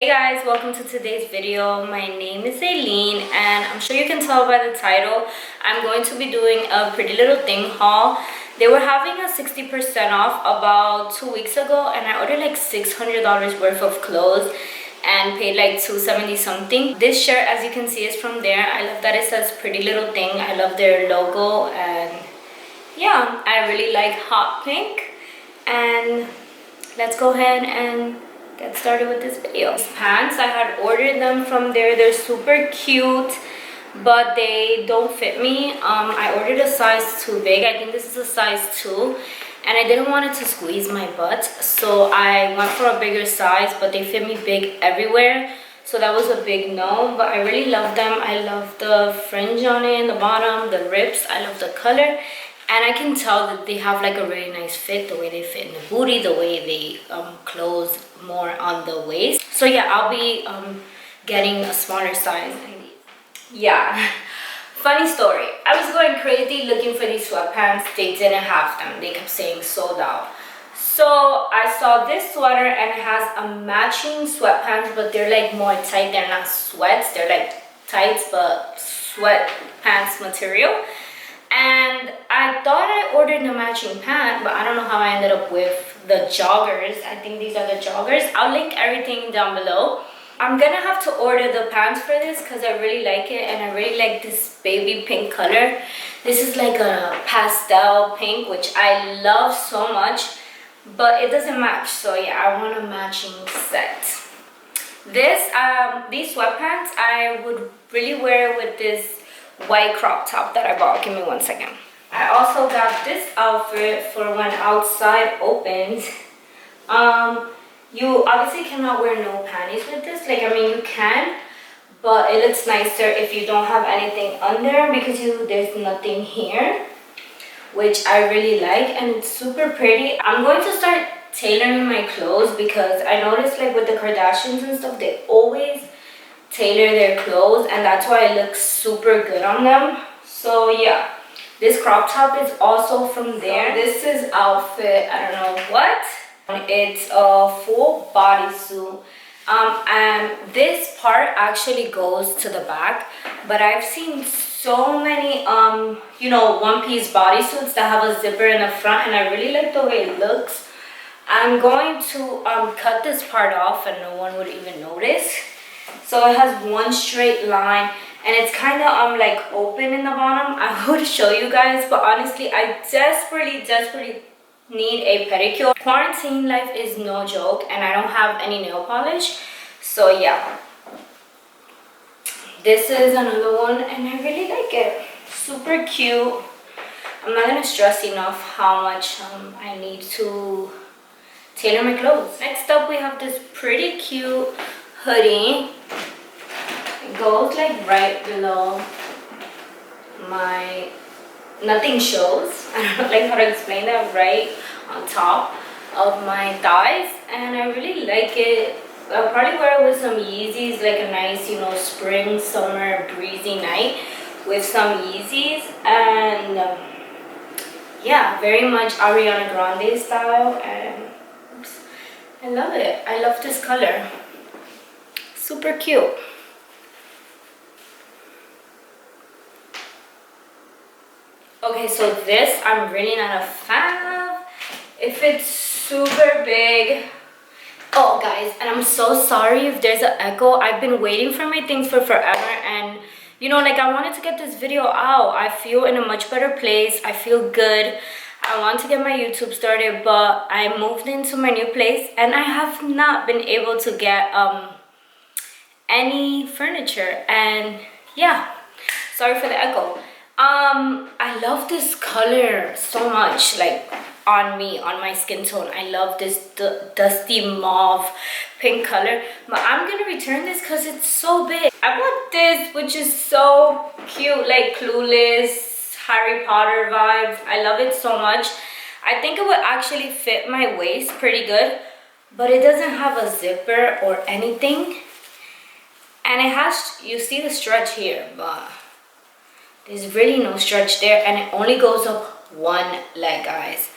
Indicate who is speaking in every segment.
Speaker 1: Hey guys, welcome to today's video. My name is Aileen and I'm sure you can tell by the title, I'm going to be doing a Pretty Little Thing haul. They were having a 60% off about 2 weeks ago and I ordered like $600 worth of clothes and paid like $270 something. This shirt, as you can see, is from there. I love that it says Pretty Little Thing. I love their logo and yeah, I really like hot pink. And let's go ahead and get started with this video. These pants, I had ordered them from there. They're super cute, but they don't fit me. I ordered a size too big. I think this is a size 2, and I didn't want it to squeeze my butt, so I went for a bigger size, but they fit me big everywhere, so that was a big no. But I really love them. I love the fringe on it in the bottom, the rips. I love the color. And I can tell that they have like a really nice fit, the way they fit in the booty, the way they close more on the waist. So yeah, I'll be getting a smaller size in these. Yeah, funny story. I was going crazy looking for these sweatpants. They didn't have them. They kept saying sold out. So I saw this sweater and it has a matching sweatpants, but they're like more tight. They're not sweats. They're like tights, but sweatpants material. And I thought I ordered the matching pant, but I don't know how I ended up with the joggers. I think these are the joggers. I'll link everything down below. I'm gonna have to order the pants for this because I really like it and I really like this baby pink color. This is like a pastel pink, which I love so much, but it doesn't match. So yeah, I want a matching set. These sweatpants, I would really wear with this white crop top that I bought. Give me 1 second. I also got this outfit for when outside opens. You obviously cannot wear no panties with this. Like, I mean, you can, but it looks nicer if you don't have anything under because there's nothing here, which I really like, and it's super pretty. I'm going to start tailoring my clothes because I noticed like with the Kardashians and stuff, they always tailor their clothes and that's why it looks super good on them. So yeah, this crop top is also from there. So this is outfit, I don't know what. It's a full bodysuit. And this part actually goes to the back, but I've seen so many one-piece bodysuits that have a zipper in the front and I really like the way it looks. I'm going to cut this part off and no one would even notice. So it has one straight line and it's kind of like open in the bottom. I would show you guys, but honestly I desperately need a pedicure. Quarantine life is no joke and I don't have any nail polish. So yeah, this is another one and I really like it. Super cute. I'm not gonna stress enough how much I need to tailor my clothes. Next up we have this pretty cute hoodie. It goes like right below my, nothing shows. I don't like how to explain that, right on top of my thighs, and I really like it. I'll probably wear it with some Yeezys, like a nice, spring, summer, breezy night with some Yeezys, and yeah, very much Ariana Grande style, and oops, I love it. I love this color. Super cute. Okay, so this I'm really not a fan of. If it's super big. Oh guys, and I'm so sorry if there's an echo. I've been waiting for my things for forever and like I wanted to get this video out. I feel in a much better place. I feel good. I want to get my YouTube started, but I moved into my new place and I have not been able to get any furniture, and yeah, sorry for the echo. I love this color so much, like on me, on my skin tone. I love this dusty mauve pink color, but I'm gonna return this because it's so big. I bought this, which is so cute, like Clueless, Harry Potter vibes. I love it so much. I think it would actually fit my waist pretty good, but it doesn't have a zipper or anything. And it has, you see the stretch here, but there's really no stretch there, and it only goes up one leg, guys.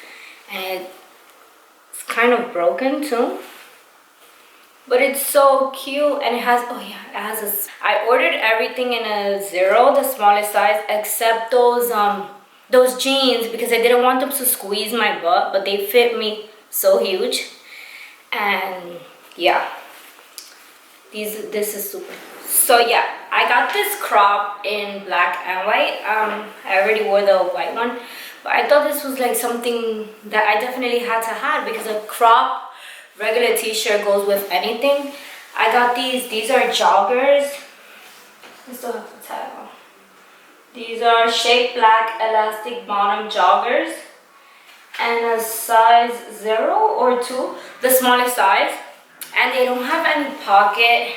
Speaker 1: And it's kind of broken too. but it's so cute. And it has, oh yeah, it has a, I ordered everything in a 0, the smallest size, except those jeans, because I didn't want them to squeeze my butt, but they fit me so huge. And yeah, this is super. So yeah, I got this crop in black and white. I already wore the white one, but I thought this was like something that I definitely had to have, because a crop regular t-shirt goes with anything. I got these are joggers. I still have the tag on. These are shaped black elastic bottom joggers, and a size 0 or 2, the smallest size. And they don't have any pocket.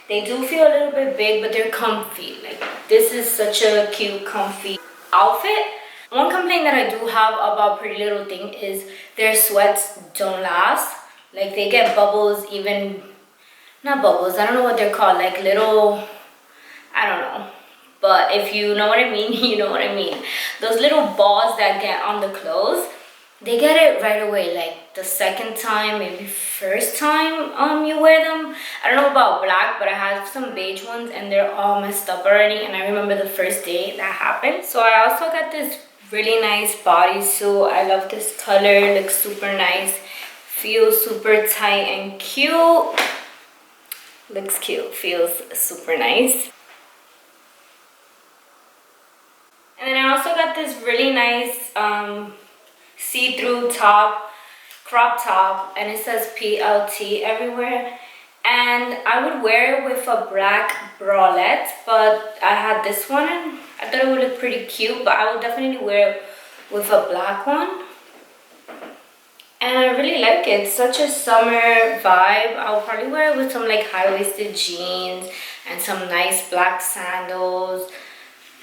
Speaker 1: They do feel a little bit big, but they're comfy. Like, this is such a cute, comfy outfit. One complaint that I do have about Pretty Little Thing is their sweats don't last. Like, they get bubbles, even, not bubbles, I don't know what they're called, like little, I don't know. But if you know what I mean, you know what I mean. Those little balls that get on the clothes, they get it right away, like the second time, maybe first time you wear them. I don't know about black, but I have some beige ones and they're all messed up already. And I remember the first day that happened. So I also got this really nice bodysuit. I love this color, looks super nice. Feels super tight and cute. Looks cute, feels super nice. And then I also got this really nice see-through top, crop top, and it says PLT everywhere. And I would wear it with a black bralette, but I had this one and I thought it would look pretty cute, but I would definitely wear it with a black one. And I really like it. It's such a summer vibe. I'll probably wear it with some like high-waisted jeans and some nice black sandals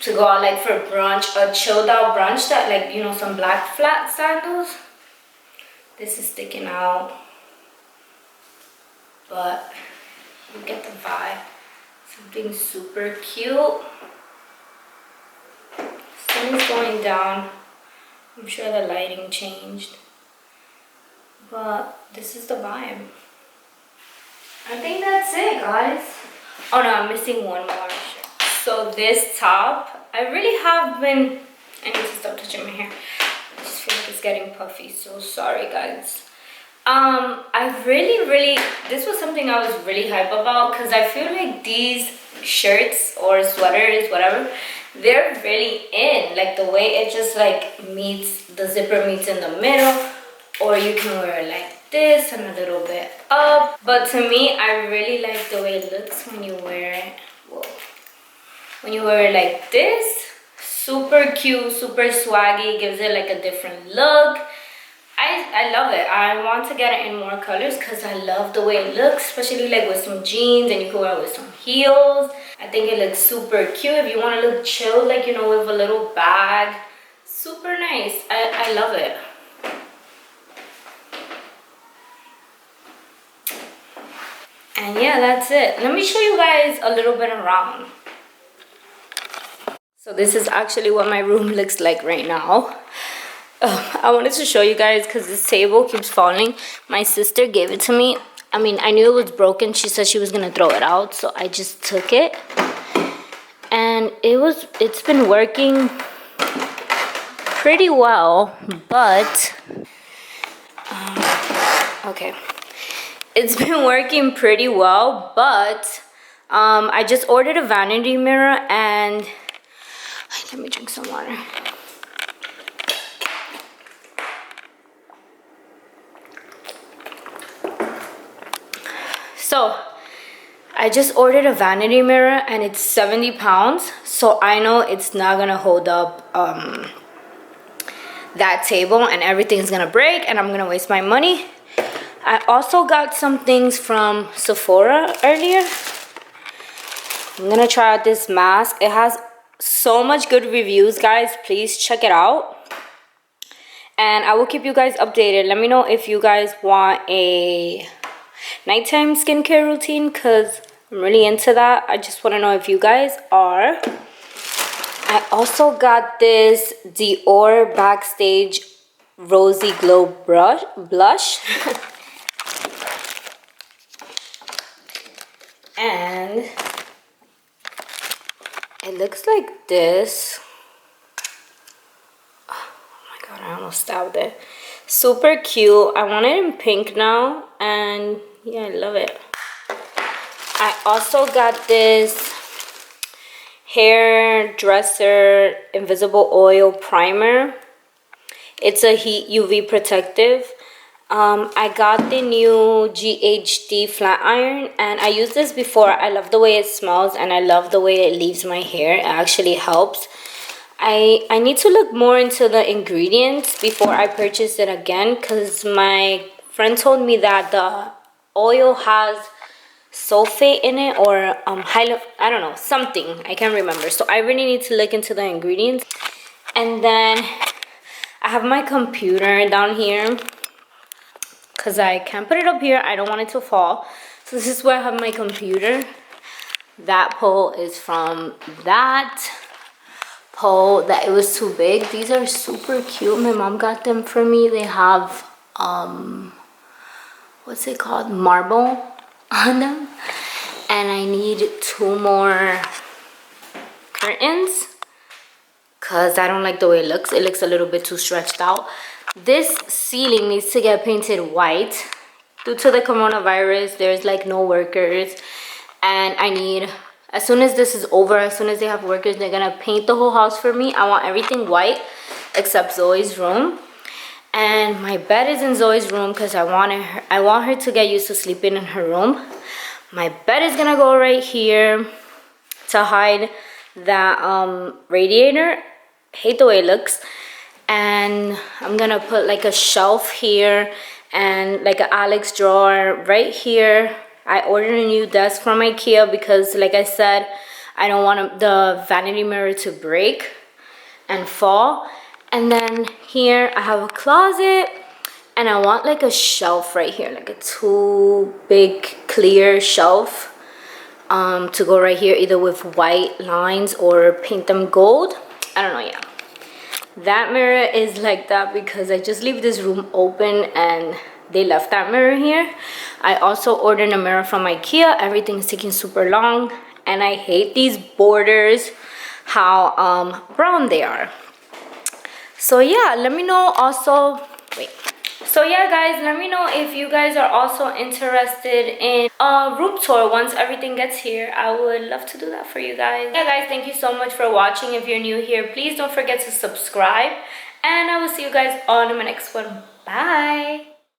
Speaker 1: to go out like for brunch, a chilled out brunch, that like, you know, some black flat sandals. This is sticking out, but you get the vibe. Something super cute. Sun is going down. I'm sure the lighting changed, but this is the vibe. I think that's it, guys. Oh no, I'm missing one more shirt. So this top, I really have been, I need to stop touching my hair. I just feel like it's getting puffy, so sorry guys. I really, this was something I was really hype about, because I feel like these shirts or sweaters, whatever, they're really in. Like the way it just like meets, the zipper meets in the middle, or you can wear it like this and a little bit up. But to me, I really like the way it looks when you wear it. Whoa. When you wear it like this, super cute, super swaggy, gives it like a different look. I love it. I want to get it in more colors because I love the way it looks, especially like with some jeans, and you can wear it with some heels. I think it looks super cute if you want to look chill, like, you know, with a little bag. Super nice. I love it. And yeah, that's it. Let me show you guys a little bit around. So this is actually what my room looks like right now. I wanted to show you guys because this table keeps falling. My sister gave it to me. I mean, I knew it was broken. She said she was gonna throw it out, so I just took it. And it's been working pretty well, but okay. It's been working pretty well, but I just ordered a vanity mirror, and let me drink some water. So I just ordered a vanity mirror and it's 70 pounds. So I know it's not gonna hold up that table, and everything's gonna break and I'm gonna waste my money. I also got some things from Sephora earlier. I'm gonna try out this mask. It has so much good reviews, guys. Please check it out. And I will keep you guys updated. Let me know if you guys want a nighttime skincare routine, because I'm really into that. I just want to know if you guys are. I also got this Dior Backstage Rosy Glow blush. And it looks like this. Oh my god, I almost stabbed it. Super cute. I want it in pink now, and yeah, I love it. I also got this hairdresser invisible oil primer. It's a heat UV protective. I got the new GHD flat iron, and I used this before. I love the way it smells, and I love the way it leaves my hair. It actually helps. I need to look more into the ingredients before I purchase it again, because my friend told me that the oil has sulfate in it, or I don't know, something. I can't remember. So I really need to look into the ingredients. And then I have my computer down here, because I can't put it up here. I don't want it to fall. So this is where I have my computer. That pole is from that pole that it was too big. These are super cute. My mom got them for me. They have what's it called, marble on them. And I need 2 more curtains, because I don't like the way it looks. It looks a little bit too stretched out. This ceiling needs to get painted white. Due to the coronavirus, there's like no workers, and I need, as soon as this is over, as soon as they have workers, they're gonna paint the whole house for me. I want everything white except Zoe's room. And my bed is in Zoe's room, because I want her to get used to sleeping in her room. My bed is gonna go right here to hide that radiator. Hate the way it looks. And I'm gonna put like a shelf here and like an Alex drawer right here. I ordered a new desk from IKEA because, like I said, I don't want the vanity mirror to break and fall. And then here I have a closet, and I want like a shelf right here, like a 2 big clear shelf to go right here, either with white lines or paint them gold. I don't know, yeah. That mirror is like that because I just leave this room open and they left that mirror here. I also ordered a mirror from IKEA. Everything's taking super long, and I hate these borders, how brown they are. So yeah, let me know also, so yeah guys, let me know if you guys are also interested in a room tour once everything gets here. I would love to do that for you guys. Yeah guys, thank you so much for watching. If you're new here, please don't forget to subscribe, and I will see you guys on my next one. Bye.